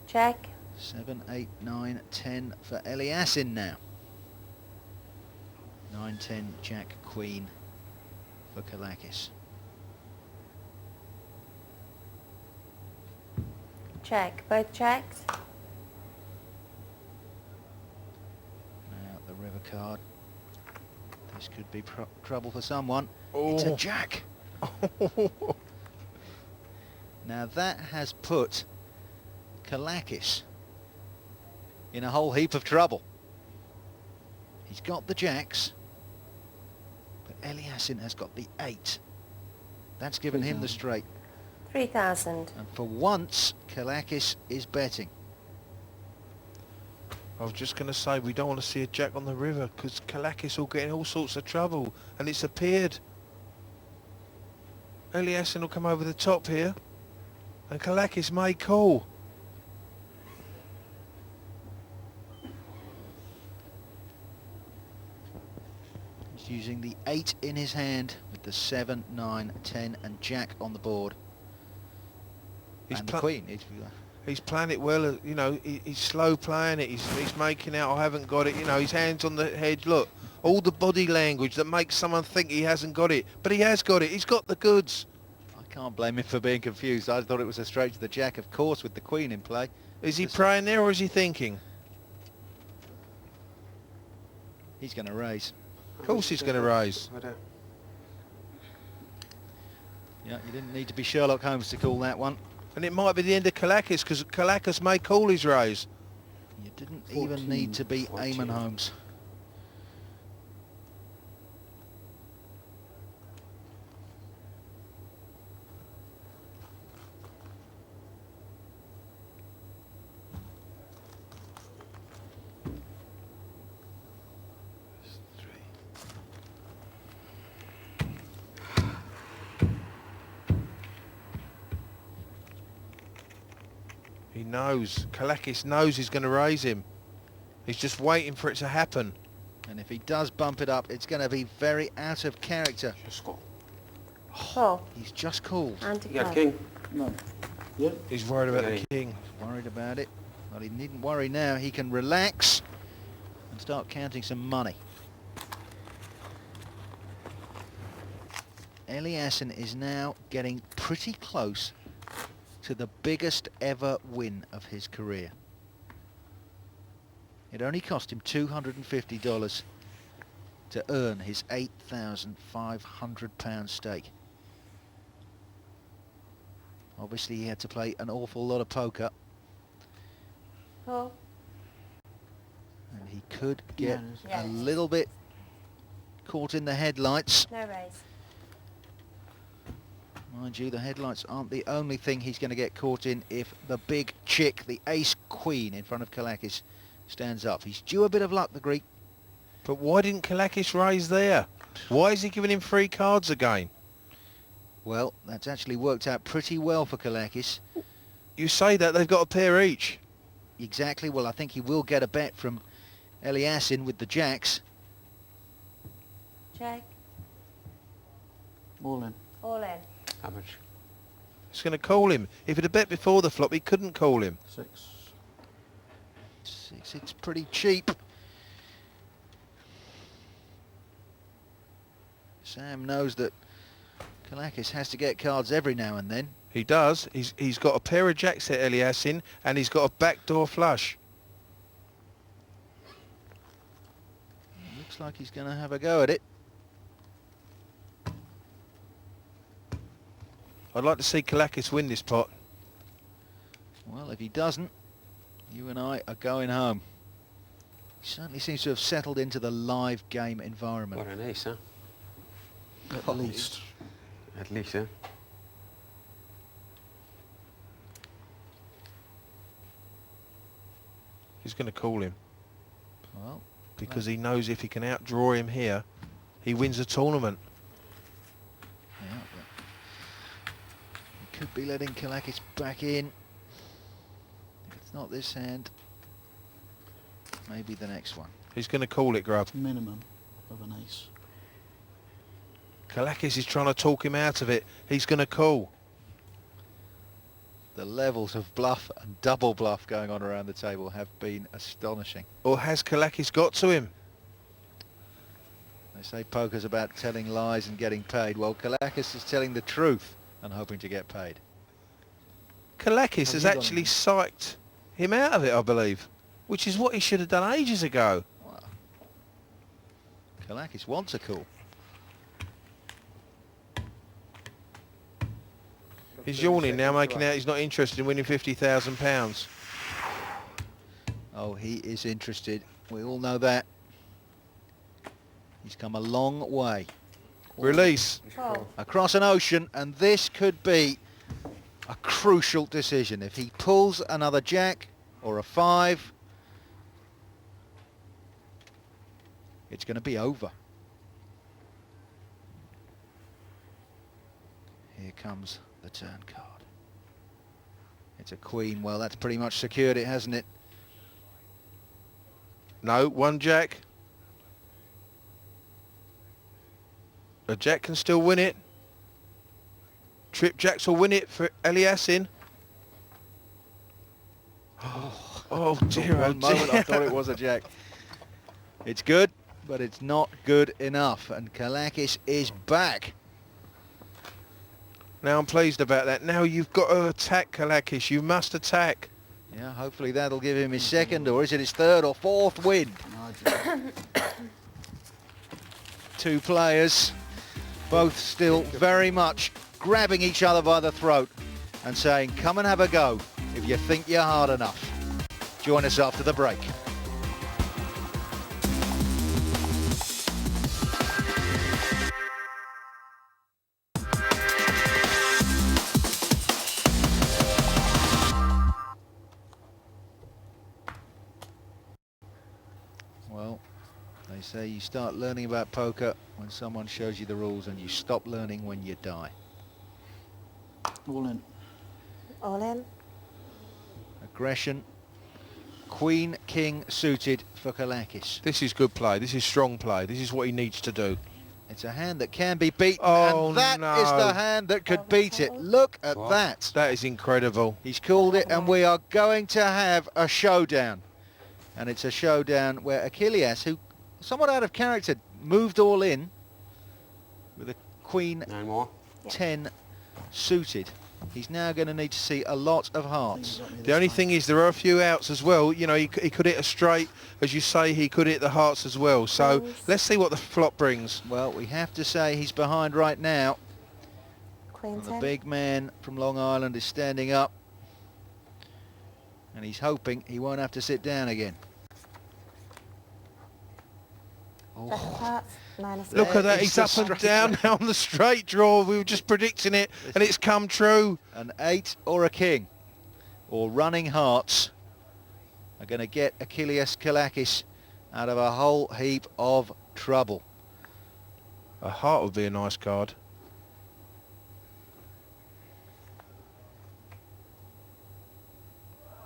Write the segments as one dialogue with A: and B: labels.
A: Check.
B: 7, 8, 9, 10 for Eliassin now. 9, 10, Jack, Queen for Kalakis.
A: Check. Both checks.
B: Now the river card. This could be trouble for someone.
C: Oh.
B: It's a jack. Now that has put Kalakis in a whole heap of trouble. He's got the jacks, but Eliassin has got the 8. That's given him the straight.
A: 3,000.
B: And for once, Kalakis is betting.
C: I was just going to say, we don't want to see a jack on the river because Kalakis will get in all sorts of trouble, and it's appeared. Eliassin will come over the top here, and Kalakis may call.
B: He's using the 8 in his hand with the 7, 9, 10 and jack on the board.
C: He's
B: And the queen.
C: He's playing it well, you know, he's slow playing it, he's making out I haven't got it, you know, his hands on the hedge, look. All the body language that makes someone think he hasn't got it. But he has got it, he's got the goods.
B: I can't blame him for being confused. I thought it was a straight to the jack, of course, with the queen in play.
C: Is he praying there or is he thinking?
B: He's going to raise.
C: Of course he's going to raise.
B: Yeah, you didn't need to be Sherlock Holmes to call that one.
C: And it might be the end of Kalakis because Kalakis may call his raise.
B: You didn't even need to be
D: 14.
B: Eamon Holmes.
C: He knows. Kalakis knows he's going to raise him. He's just waiting for it to happen.
B: And if he does bump it up, it's going to be very out of character.
D: Just go.
A: Call.
B: He's just called.
A: Anti
D: You got
A: club.
D: king? No. Yeah.
C: He's worried about
D: Yeah.
C: the king.
B: Worried about it. Well, he needn't worry now. He can relax and start counting some money. Eliassin is now getting pretty close to the biggest ever win of his career. It only cost him $250 to earn his £8,500 stake. Obviously he had to play an awful lot of poker,
A: Call.
B: and he could get
A: Yeah.
B: a little bit caught in the headlights.
A: No raise.
B: Mind you, the headlights aren't the only thing he's going to get caught in if the big chick, the ace queen in front of Kalakis, stands up. He's due a bit of luck, the Greek.
C: But why didn't Kalakis raise there? Why is he giving him 3 cards again?
B: Well, that's actually worked out pretty well for Kalakis.
C: You say that, they've got a pair each.
B: Exactly. Well, I think he will get a bet from Eliassin with the jacks.
A: Check.
D: All in.
A: All in.
D: How much?
C: He's going to call him. If he'd have bet before the flop, he couldn't call him.
D: 6.
B: 6, it's pretty cheap. Sam knows that Kalakis has to get cards every now and then.
C: He does. He's got a pair of jacks at Eliassin, and he's got a backdoor flush.
B: Looks like he's going to have a go at it.
C: I'd like to see Kalakis win this pot.
B: Well, if he doesn't, you and I are going home. He certainly seems to have settled into the live game environment.
D: What an ace, huh?
B: Oh,
D: At least. At least, huh?
C: He's going to call him
B: Well,
C: because he knows if he can outdraw him here, he wins the tournament.
B: yeah, but he could be letting Kalakis back in. If it's not this hand, maybe the next one.
C: He's going to call it, Grub.
E: Minimum of an ace.
C: Kalakis is trying to talk him out of it. He's going to call.
B: The levels of bluff and double bluff going on around the table have been astonishing.
C: Or has Kalakis got to him?
B: They say poker's about telling lies and getting paid. Well, Kalakis is telling the truth and hoping to get paid.
C: Kalakis has actually psyched him out of it, I believe, which is what he should have done ages ago.
B: Wow. Kalakis wants a call.
C: He's yawning now, making out he's not interested in winning £50,000.
B: Oh, he is interested. We all know that. He's come a long way.
C: Release.
A: Call.
B: Across an ocean, and this could be a crucial decision. If he pulls another jack or a 5, it's going to be over. Here comes the turn card. It's a queen. Well, that's pretty much secured it, hasn't it?
C: No, one jack. A jack can still win it. Trip jacks will win it for Eliassin. Oh dear,
B: For
C: oh
B: one moment I
C: dear.
B: thought it was a jack. It's good, but it's not good enough, and Kalakis is back.
C: Now I'm pleased about that. Now you've got to attack Kalakis. You must attack.
B: Yeah, hopefully that'll give him his second, or is it his third or fourth win?
E: No, Jack.
B: Two players, both still very much grabbing each other by the throat and saying, come and have a go if you think you're hard enough. Join us after the break. Well, they say you start learning about poker when someone shows you the rules, and you stop learning when you die.
E: All in.
A: All in.
B: Aggression. Queen, king suited for Kalakis.
C: This is good play. This is strong play. This is what he needs to do.
B: It's a hand that can be beaten,
C: Oh,
B: and that
C: no.
B: is the hand that could beat it. Look at
D: What?
B: that.
C: That is incredible.
B: He's called it, and we are going to have a showdown. And it's a showdown where Achilles, who somewhat out of character, moved all in with a queen
D: 9 more.
B: 10 suited. He's now going to need to see a lot of hearts.
C: The only thing is there are a few outs as well. You know, he could hit a straight. As you say, he could hit the hearts as well. So
A: Queens.
C: let's see what the flop brings.
B: Well, we have to say he's behind right now.
A: Queen
B: The
A: 10.
B: big man from Long Island is standing up, and he's hoping he won't have to sit down again.
A: Jack of
B: Oh,
A: hearts. Minus
C: Look
B: There
C: at that.
B: is
C: He's
B: the
C: up and
B: straight
C: down now on the straight draw. We were just predicting it, and it's come true.
B: an 8 or a king, or running hearts, are going to get Achilles Kalakis out of a whole heap of trouble.
C: A heart would be a nice card.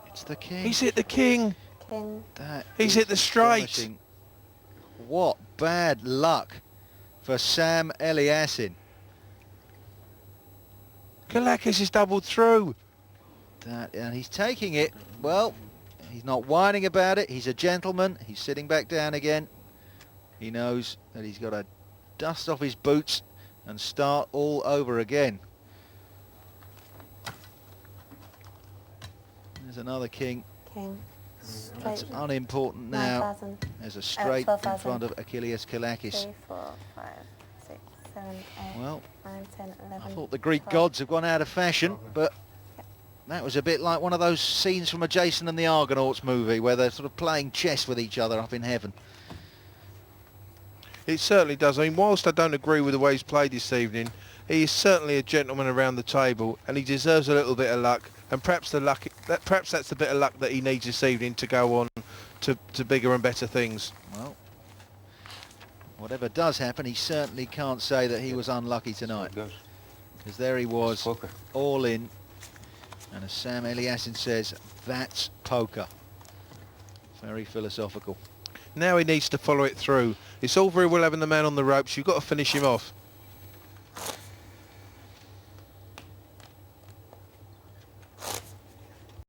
B: It's the king.
C: He's hit the king.
A: King.
B: That
C: He's
B: is
C: hit the straight.
B: astonishing. What bad luck for Sam Eliassin.
C: Kalakis is doubled through.
B: That, and he's taking it. Well, he's not whining about it. He's a gentleman. He's sitting back down again. He knows that he's got to dust off his boots and start all over again. There's another king.
A: King.
B: That's
A: Straight.
B: unimportant now.
A: 9,000.
B: There's a straight in
A: 12,000.
B: front of Achilles Kalakis.
A: 3, 4, 5, 6, 7, 8,
B: Well,
A: 9, 10, 11.
B: I thought the Greek
A: 12.
B: gods have gone out of fashion, but that was a bit like one of those scenes from a Jason and the Argonauts movie where they're sort of playing chess with each other up in heaven.
C: It certainly does. I mean, whilst I don't agree with the way he's played this evening, he is certainly a gentleman around the table, and he deserves a little bit of luck. And perhaps perhaps that's the bit of luck that he needs this evening to go on to bigger and better things.
B: Well, whatever does happen, he certainly can't say that he was unlucky tonight,
D: Good.
B: because there he was,
D: Poker.
B: all in. And as Sam Eliassin says, that's poker. Very philosophical.
C: Now he needs to follow it through. It's all very well having the man on the ropes. You've got to finish him off.